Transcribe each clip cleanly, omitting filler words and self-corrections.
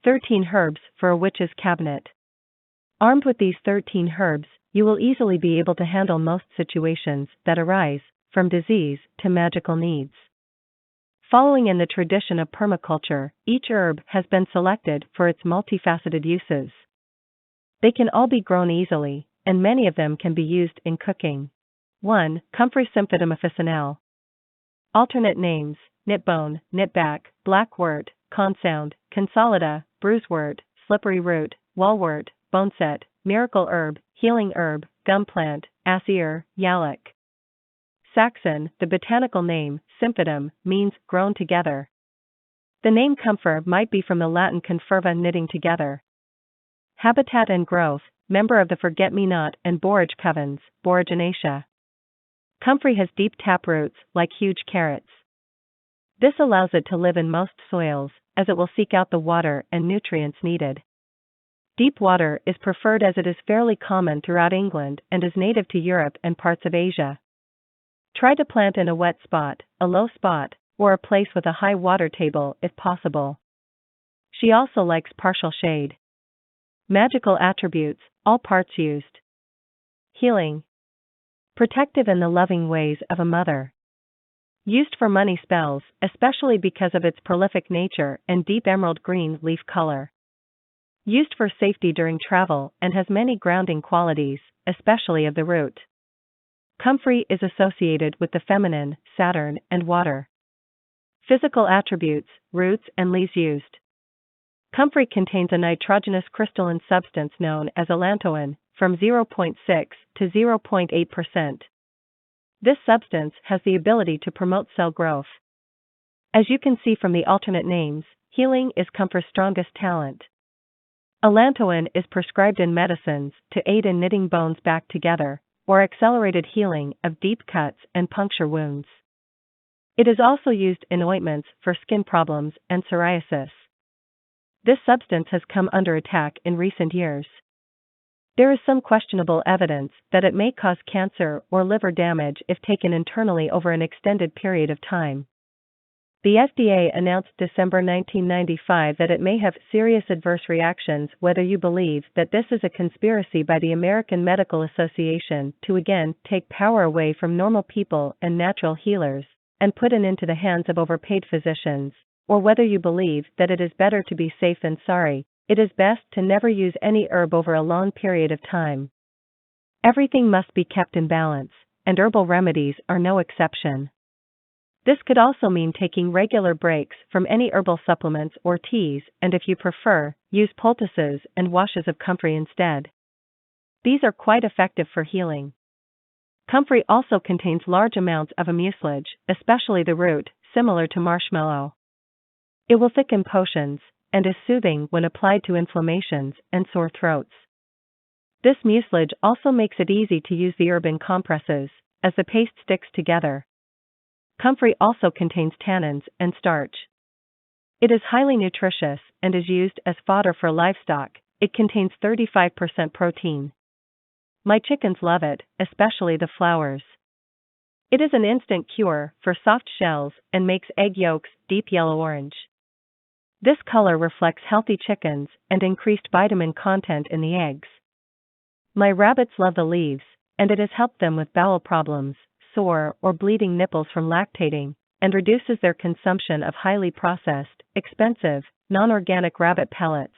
13 herbs for a witch's cabinet. Armed with these 13 herbs, you will easily be able to handle most situations that arise, from disease to magical needs. Following in the tradition of permaculture, each herb has been selected for its multifaceted uses. They can all be grown easily, and many of them can be used in cooking. 1. Comfrey Symphytum officinale. Alternate names: knitbone, knitback, blackwort, consound, consolida, bruisewort, slippery root, wallwort, boneset, miracle herb, healing herb, gum plant, asir, yallock. Saxon, the botanical name, symphytum, means grown together. The name comfrey might be from the Latin conferva, knitting together. Habitat and growth, member of the forget-me-not and borage covens, Boraginaceae. Comfrey has deep taproots, like huge carrots. This allows it to live in most soils, as it will seek out the water and nutrients needed. Deep water is preferred as it is fairly common throughout England and is native to Europe and parts of Asia. Try to plant in a wet spot, a low spot, or a place with a high water table if possible. She also likes partial shade. Magical attributes, all parts used. Healing. Protective in the loving ways of a mother. Used for money spells, especially because of its prolific nature and deep emerald green leaf color. Used for safety during travel and has many grounding qualities, especially of the root. Comfrey is associated with the feminine, Saturn, and water. Physical attributes, roots and leaves used. Comfrey contains a nitrogenous crystalline substance known as allantoin, from 0.6 to 0.8%. This substance has the ability to promote cell growth. As you can see from the alternate names, healing is Comfrey's strongest talent. Allantoin is prescribed in medicines to aid in knitting bones back together, or accelerated healing of deep cuts and puncture wounds. It is also used in ointments for skin problems and psoriasis. This substance has come under attack in recent years. There is some questionable evidence that it may cause cancer or liver damage if taken internally over an extended period of time. The FDA announced December 1995 that it may have serious adverse reactions. Whether you believe that this is a conspiracy by the American Medical Association to again take power away from normal people and natural healers, and put it into the hands of overpaid physicians, or whether you believe that it is better to be safe than sorry, it is best to never use any herb over a long period of time. Everything must be kept in balance, and herbal remedies are no exception. This could also mean taking regular breaks from any herbal supplements or teas, and if you prefer, use poultices and washes of comfrey instead. These are quite effective for healing. Comfrey also contains large amounts of a mucilage, especially the root, similar to marshmallow. It will thicken potions, and is soothing when applied to inflammations and sore throats. This mucilage also makes it easy to use the herb in compresses, as the paste sticks together. Comfrey also contains tannins and starch. It is highly nutritious and is used as fodder for livestock. It contains 35% protein. My chickens love it, especially the flowers. It is an instant cure for soft shells and makes egg yolks deep yellow-orange. This color reflects healthy chickens and increased vitamin content in the eggs. My rabbits love the leaves, and it has helped them with bowel problems, sore or bleeding nipples from lactating, and reduces their consumption of highly processed, expensive, non-organic rabbit pellets.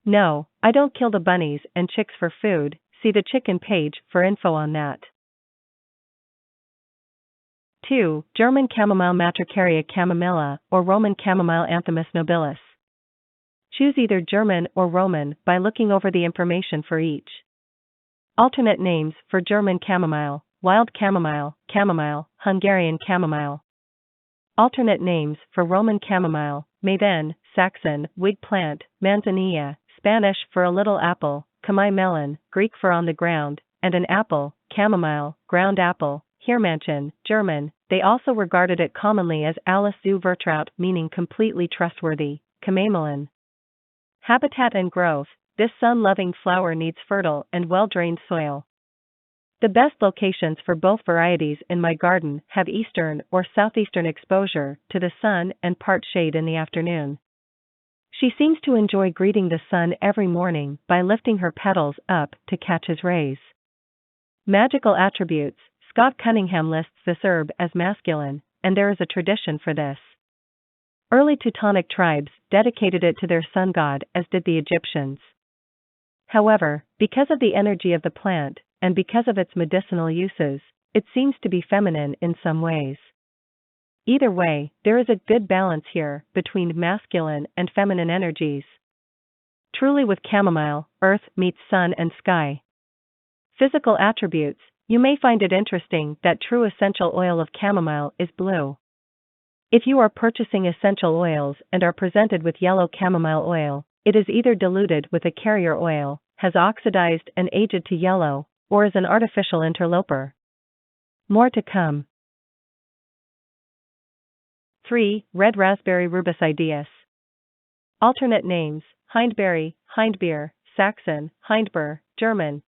No, I don't kill the bunnies and chicks for food. See the chicken page for info on that. 2. German chamomile Matricaria chamomilla or Roman chamomile Anthemis nobilis. Choose either German or Roman by looking over the information for each. Alternate names for German chamomile: wild chamomile, chamomile, Hungarian chamomile. Alternate names for Roman chamomile: Maven, Saxon, wig plant, manzanilla, Spanish for a little apple, Kamai melon, Greek for on the ground, and an apple, chamomile, ground apple, Hirmanchen, German. They also regarded it commonly as Alles zu Vertraut, meaning completely trustworthy, Kamamelon. Habitat and growth: this sun-loving flower needs fertile and well-drained soil. The best locations for both varieties in my garden have eastern or southeastern exposure to the sun and part shade in the afternoon. She seems to enjoy greeting the sun every morning by lifting her petals up to catch his rays. Magical attributes. Scott Cunningham lists this herb as masculine, and there is a tradition for this. Early Teutonic tribes dedicated it to their sun god, as did the Egyptians. However, because of the energy of the plant, and because of its medicinal uses, it seems to be feminine in some ways. Either way, there is a good balance here between masculine and feminine energies. Truly, with chamomile, earth meets sun and sky. Physical attributes. You may find it interesting that true essential oil of chamomile is blue. If you are purchasing essential oils and are presented with yellow chamomile oil, it is either diluted with a carrier oil, has oxidized and aged to yellow, or is an artificial interloper. More to come. 3. Red raspberry Rubus idaeus. Alternate names: hindberry, hindbeer, Saxon, hindber, German.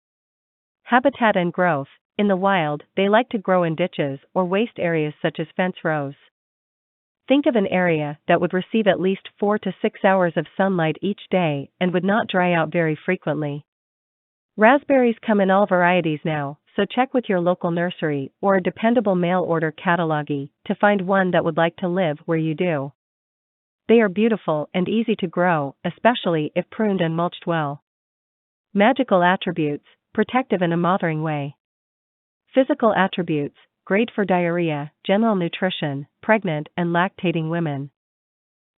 Habitat and growth. In the wild, they like to grow in ditches or waste areas such as fence rows. Think of an area that would receive at least 4 to 6 hours of sunlight each day and would not dry out very frequently. Raspberries come in all varieties now, so check with your local nursery or a dependable mail-order catalogee to find one that would like to live where you do. They are beautiful and easy to grow, especially if pruned and mulched well. Magical attributes: protective in a mothering way. Physical attributes: great for diarrhea, general nutrition, pregnant and lactating women.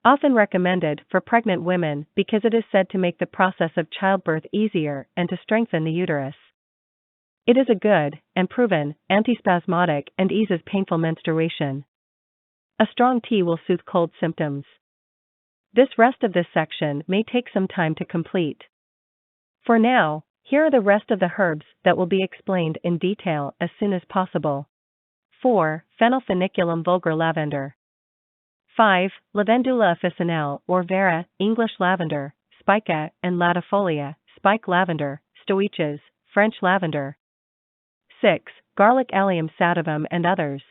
Often recommended for pregnant women because it is said to make the process of childbirth easier and to strengthen the uterus. It is a good and proven antispasmodic and eases painful menstruation. A strong tea will soothe cold symptoms. This rest of this section may take some time to complete. For now, here are the rest of the herbs that will be explained in detail as soon as possible. 4. Phenylpheniculum vulgar lavender. 5. Lavandula officinale or Vera, English lavender, Spica and latifolia, spike lavender, Stoiches, French lavender. 6. Garlic Allium sativum and others.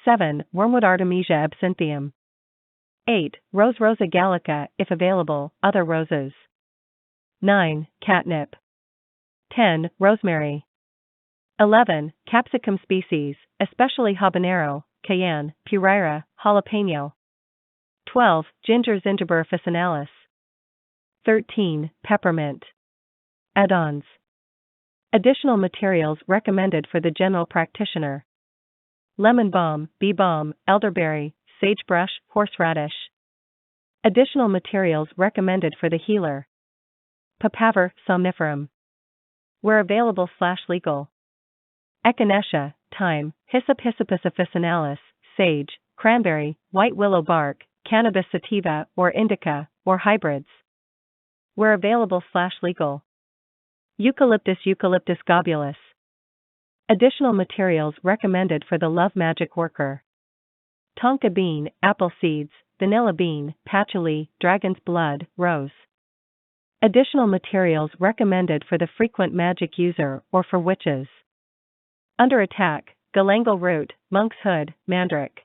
7. Wormwood Artemisia absinthium. 8. Rose Rosa gallica, if available, other roses. 9. Catnip. 10. Rosemary. 11. Capsicum species, especially habanero, cayenne, purira, jalapeno. 12. Ginger Zingiber officinalis. 13. Peppermint. Add-ons. Additional materials recommended for the general practitioner: lemon balm, bee balm, elderberry, sagebrush, horseradish. Additional materials recommended for the healer: Papaver somniferum. Where available /legal. Echinacea, thyme, Hyssop Hyssopus officinalis, sage, cranberry, white willow bark, cannabis sativa or indica, or hybrids. Where available /legal. Eucalyptus Eucalyptus globulus. Additional materials recommended for the love magic worker: tonka bean, apple seeds, vanilla bean, patchouli, dragon's blood, rose. Additional materials recommended for the frequent magic user or for witches: under attack, galangal root, monk's hood, mandrake.